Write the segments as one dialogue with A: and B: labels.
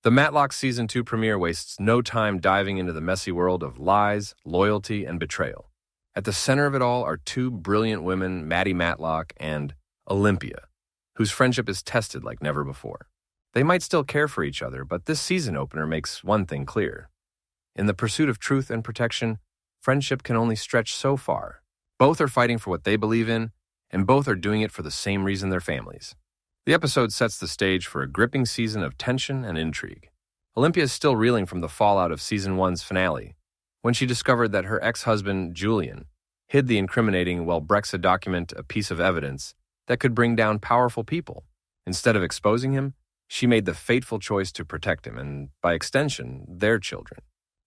A: The Matlock Season 2 premiere wastes no time diving into the messy world of lies, loyalty, and betrayal. At the center of it all are two brilliant women, Matty Matlock and Olympia, whose friendship is tested like never before. They might still care for each other, but this season opener makes one thing clear. In the pursuit of truth and protection, friendship can only stretch so far. Both are fighting for what they believe in, and both are doing it for the same reason: their families. The episode sets the stage for a gripping season of tension and intrigue. Olympia is still reeling from the fallout of Season 1's finale, when she discovered that her ex-husband, Julian, hid the incriminating Well Brexa document, a piece of evidence that could bring down powerful people. Instead of exposing him, she made the fateful choice to protect him and, by extension, their children.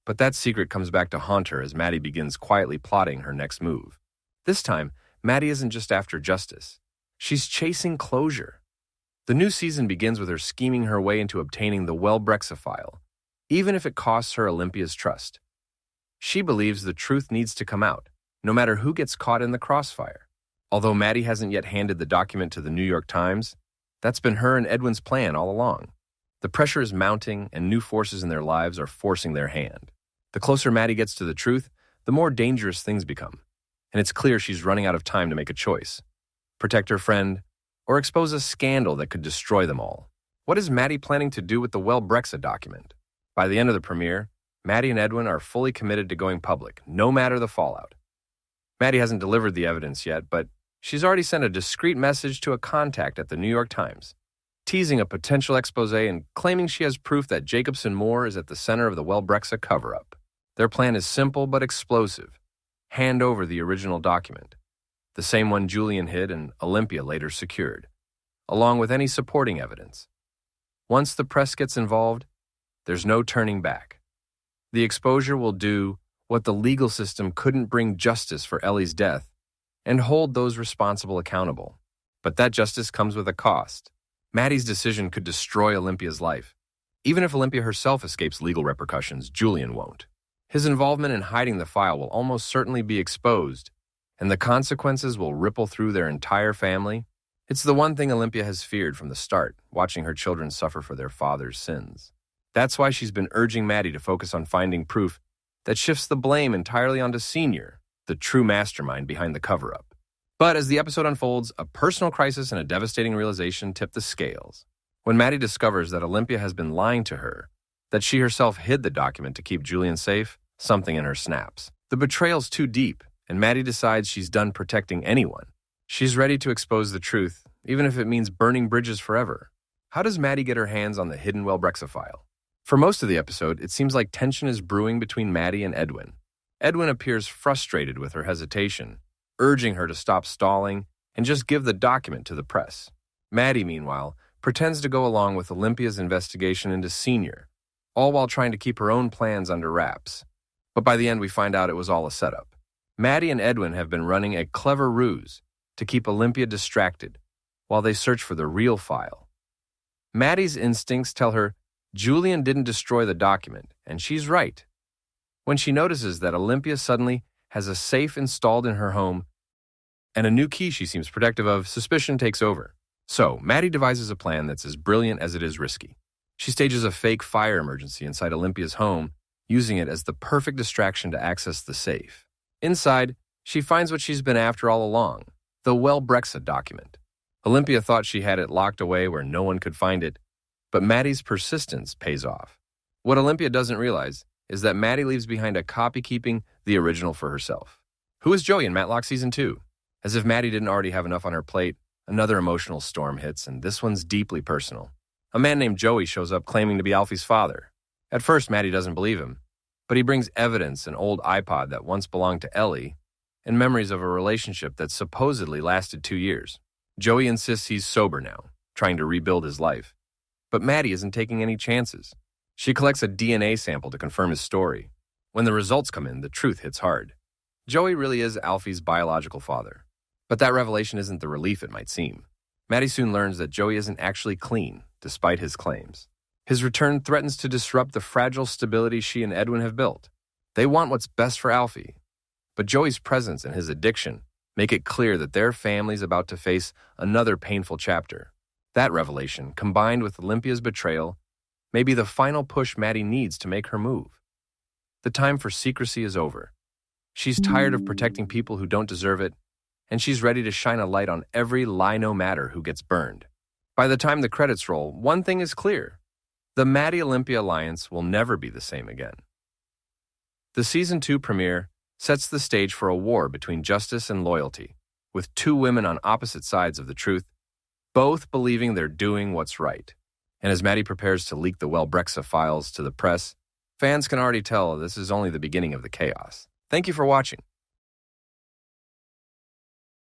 A: But that secret comes back to haunt her as Matty begins quietly plotting her next move. This time, Matty isn't just after justice. She's chasing closure. The new season begins with her scheming her way into obtaining the Well Brexa file, even if it costs her Olympia's trust. She believes the truth needs to come out, no matter who gets caught in the crossfire. Although Matty hasn't yet handed the document to the New York Times, that's been her and Edwin's plan all along. The pressure is mounting, and new forces in their lives are forcing their hand. The closer Matty gets to the truth, the more dangerous things become. And it's clear she's running out of time to make a choice: protect her friend, or expose a scandal that could destroy them all. What is Matty planning to do with the Well Brexa document? By the end of the premiere, Matty and Edwin are fully committed to going public, no matter the fallout. Matty hasn't delivered the evidence yet, but she's already sent a discreet message to a contact at the New York Times, teasing a potential expose and claiming she has proof that Jacobson Moore is at the center of the Well Brexa cover-up. Their plan is simple but explosive: hand over the original document, the same one Julian hid and Olympia later secured, along with any supporting evidence. Once the press gets involved, there's no turning back. The exposure will do what the legal system couldn't bring: justice for Ellie's death and hold those responsible accountable. But that justice comes with a cost. Matty's decision could destroy Olympia's life. Even if Olympia herself escapes legal repercussions, Julian won't. His involvement in hiding the file will almost certainly be exposed, and the consequences will ripple through their entire family. It's the one thing Olympia has feared from the start, watching her children suffer for their father's sins. That's why she's been urging Matty to focus on finding proof that shifts the blame entirely onto Senior, the true mastermind behind the cover-up. But as the episode unfolds, a personal crisis and a devastating realization tip the scales. When Matty discovers that Olympia has been lying to her, that she herself hid the document to keep Julian safe, something in her snaps. The betrayal's too deep, and Matty decides she's done protecting anyone. She's ready to expose the truth, even if it means burning bridges forever. How does Matty get her hands on the hidden Well Brexa file? For most of the episode, it seems like tension is brewing between Matty and Edwin. Edwin appears frustrated with her hesitation, urging her to stop stalling and just give the document to the press. Matty, meanwhile, pretends to go along with Olympia's investigation into Senior, all while trying to keep her own plans under wraps. But by the end, we find out it was all a setup. Matty and Edwin have been running a clever ruse to keep Olympia distracted while they search for the real file. Matty's instincts tell her Julian didn't destroy the document, and she's right. When she notices that Olympia suddenly has a safe installed in her home and a new key she seems protective of, suspicion takes over. So, Matty devises a plan that's as brilliant as it is risky. She stages a fake fire emergency inside Olympia's home, using it as the perfect distraction to access the safe. Inside, she finds what she's been after all along: the Well Brexa document. Olympia thought she had it locked away where no one could find it, but Matty's persistence pays off. What Olympia doesn't realize is that Matty leaves behind a copy keeping the original for herself. Who is Joey in Matlock Season 2? As if Matty didn't already have enough on her plate, another emotional storm hits, and this one's deeply personal. A man named Joey shows up claiming to be Alfie's father. At first, Matty doesn't believe him, but he brings evidence: an old iPod that once belonged to Ellie and memories of a relationship that supposedly lasted 2 years. Joey insists he's sober now, trying to rebuild his life. But Matty isn't taking any chances. She collects a DNA sample to confirm his story. When the results come in, the truth hits hard. Joey really is Alfie's biological father. But that revelation isn't the relief it might seem. Matty soon learns that Joey isn't actually clean, despite his claims. His return threatens to disrupt the fragile stability she and Edwin have built. They want what's best for Alfie. But Joey's presence and his addiction make it clear that their family's about to face another painful chapter. That revelation, combined with Olympia's betrayal, may be the final push Matty needs to make her move. The time for secrecy is over. She's tired of protecting people who don't deserve it, and she's ready to shine a light on every lie-no-matter who gets burned. By the time the credits roll, one thing is clear. The Matty Olympia alliance will never be the same again. The Season 2 premiere sets the stage for a war between justice and loyalty, with two women on opposite sides of the truth, both believing they're doing what's right. And as Matty prepares to leak the Well Brexa files to the press, fans can already tell this is only the beginning of the chaos. Thank you for watching.